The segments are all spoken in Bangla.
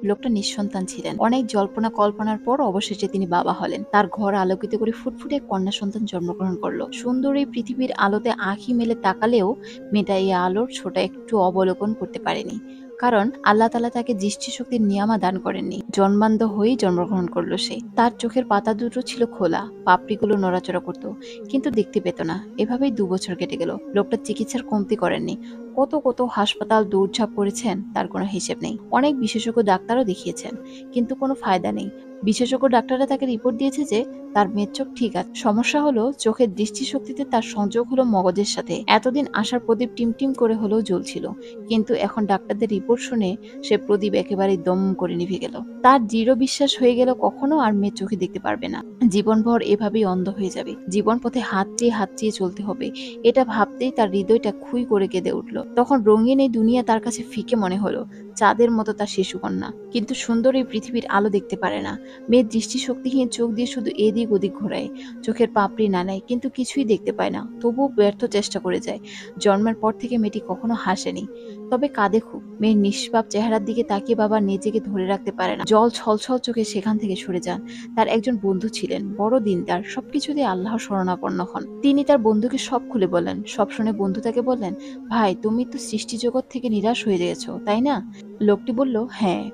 লোকটা নিঃসন্তান ছিলেন। অনেক জল্পনা কল্পনার পর অবশেষে তিনি বাবা হলেন। তার ঘর আলোকিত করে ফুটফুটে এক কন্যা সন্তান জন্মগ্রহণ করলো। সুন্দর এই পৃথিবীর আলোতে আঁখি মেলে তাকালেও মেয়েটা এই আলোর ছোট একটু অবলোকন করতে পারেনি। কারণ আল্লাহ তাআলা তাকে দৃষ্টিশক্তির নিয়ামা দান করেননি। জন্মান্ধ হয়েই জন্মগ্রহণ করলো সে। তার চোখের পাতা দুটো ছিল খোলা, পাপড়িগুলো নড়াচড়া করত, কিন্তু দেখতে পেত না। এভাবেই ২ বছর কেটে গেল। লোকটা চিকিৎসার কমতি করেননি। কত কত হাসপাতাল দৌড়ঝাঁপ করেছেন তার কোনো হিসেব নেই। অনেক বিশেষজ্ঞ ডাক্তারও দেখিয়েছেন, কিন্তু কোনো ফায়দা নেই। বিশেষজ্ঞ ডাক্তাররা তাকে রিপোর্ট দিয়েছে যে তার মেয়ের চোখ ঠিক আছে। সমস্যা হলো চোখের দৃষ্টিশক্তিতে তার সংযোগ হলো মগজের সাথে। এতদিন আশার প্রদীপ টিমটিম করে হলেও জ্বলছিল, কিন্তু এখন ডাক্তারদের রিপোর্ট শুনে সে প্রদীপ একেবারেই দম করে নিভে গেল। তার দৃঢ় বিশ্বাস হয়ে গেল কখনো আর মেয়ের চোখে দেখতে পারবে না। জীবনভর এভাবেই অন্ধ হয়ে যাবে। জীবন পথে হাত চেয়ে চলতে হবে। এটা ভাবতেই তার হৃদয়টা খুই করে কেঁদে উঠল। তখন রঙিন এই দুনিয়া তার কাছে ফিকে মনে হলো। চাঁদের মতো তার শিশুকন্যা, কিন্তু সুন্দর এই পৃথিবীর আলো দেখতে পারে না। মেয়ের দৃষ্টিশক্তিহীন চোখ দিয়ে শুধু এদিক ওদিক ঘোরায়, চোখের পাপড়ি নাড়ায়, কিন্তু কিছুই দেখতে পায় না। তবুও ব্যর্থ চেষ্টা করে যায়। জন্মের পর থেকে মেয়েটি কখনো হাসেনি, তবে কাঁদে খুব। মেয়ের নিষ্পাপ চেহারার দিকে তাকিয়ে বাবা নিজেকে ধরে রাখতে পারে না। জল ছলছল চোখে সেখান থেকে সরে যান। তার একজন বন্ধু ছিলেন, বড় দিনদার, সবকিছুতে আল্লাহর শরণাপন্ন হন। তিনি তার বন্ধুকে সব খুলে বললেন। সব শুনে বন্ধু তাকে বললেন, ভাই, তুমি তো সৃষ্টিজগৎ থেকে নিরাশ হয়ে গেছো, তাই না? লোকটি বলল, হ্যাঁ,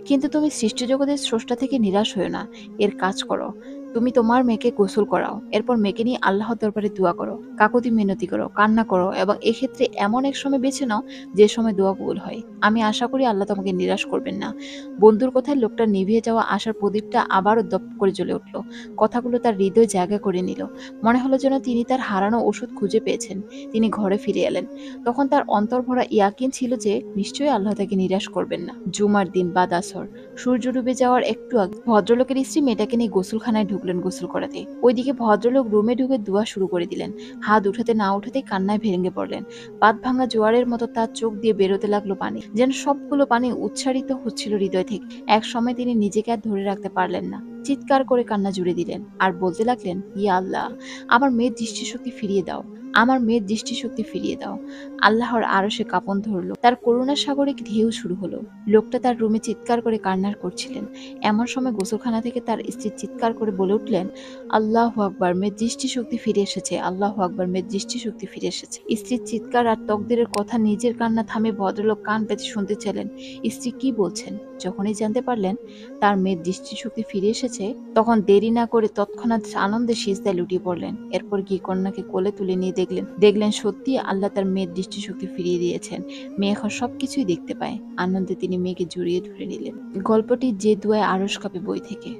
কিন্তু তুমি সৃষ্টিজগতের স্রষ্টা থেকে নিরাশ হয়েও না। এর কাজ করো। তুমি তোমার মেয়েকে গোসল করাও, এরপর মেয়েকে নিয়ে আল্লাহর দরবারে দোয়া করো, কাকুতি মিনতি করো, কান্না করো, এবং এক্ষেত্রে এমন এক সময় বেছে নাও যে সময় দোয়া কবুল হয়। আমি আশা করি আল্লাহ তোমাকে নিরাশ করবেন না। বন্ধুর কথায় লোকটা নিভিয়ে যাওয়া আশার প্রদীপটা আবারও দপ করে জ্বলে উঠল। কথাগুলো তার হৃদয় জায়গা করে নিল। মনে হলো যেন তিনি তার হারানো ওষুধ খুঁজে পেয়েছেন। তিনি ঘরে ফিরে এলেন। তখন তার অন্তর ভরা ইয়াকিন ছিল যে নিশ্চয়ই আল্লাহ তাকে নিরাশ করবেন না। জুমার দিন বাদ আসর, সূর্য ডুবে যাওয়ার একটু আগে ভদ্রলোকের স্ত্রী মেয়েটাকে নিয়ে গোসলখানায় ঢুকলেন গোসল করাতে। ওইদিকে ভদ্রলোক রুমে ঢুকে দোয়া শুরু করে দিলেন। হাত উঠাতে না উঠাতেই কান্নায় ভেঙে পড়লেন। বাঁধ ভাঙা জোয়ারের মতো তার চোখ দিয়ে বেরোতে লাগলো পানি, যেন সবগুলো পানি উচ্চারিত হচ্ছিল হৃদয় থেকে। এক সময় তিনি নিজেকে আর ধরে রাখতে পারলেন না। চিৎকার করে কান্না জুড়ে দিলেন আর বলতে লাগলেন, ইয়া আল্লাহ, আমার মেয়ের দৃষ্টিশক্তি ফিরিয়ে দাও, আমার মেয়ের দৃষ্টিশক্তি ফিরিয়ে দাও। আল্লাহর আরশে কাঁপন ধরল। তার করুণা সাগরে ঢেউ শুরু হলো। লোকটা তার রুমে চিৎকার করে কান্না করছিলেন। এমন সময় গোসলখানা থেকে তার স্ত্রী চিৎকার করে বলে উঠলেন, আল্লাহু আকবার, মেয়ের দৃষ্টিশক্তি ফিরে এসেছে, আল্লাহু আকবার, মেয়ের দৃষ্টিশক্তি ফিরে এসেছে। স্ত্রীর চিৎকার আর তকদিরের কথা নিজের কান্না থামে ভদ্রলোক কান পেতে শুনতে চাইলেন স্ত্রী কি বলছেন। যখনই জানতে পারলেন তার মেয়ের দৃষ্টিশক্তি ফিরে এসেছে, তখন দেরি না করে তৎক্ষণাৎ আনন্দে সিজদায় লুটিয়ে পড়লেন। এরপর গিয়ে কন্যাকে কোলে তুলে নিয়ে দেখলেন সত্যি আল্লাহ তার মেয়ের দৃষ্টিশক্তি ফিরিয়ে দিয়েছেন। মেয়ে এখন সবকিছুই দেখতে পায়। আনন্দে তিনি মেয়েকে জড়িয়ে ধরে নিলেন। গল্পটি যে দুয়ায় আরশ কাঁপে বই থেকে।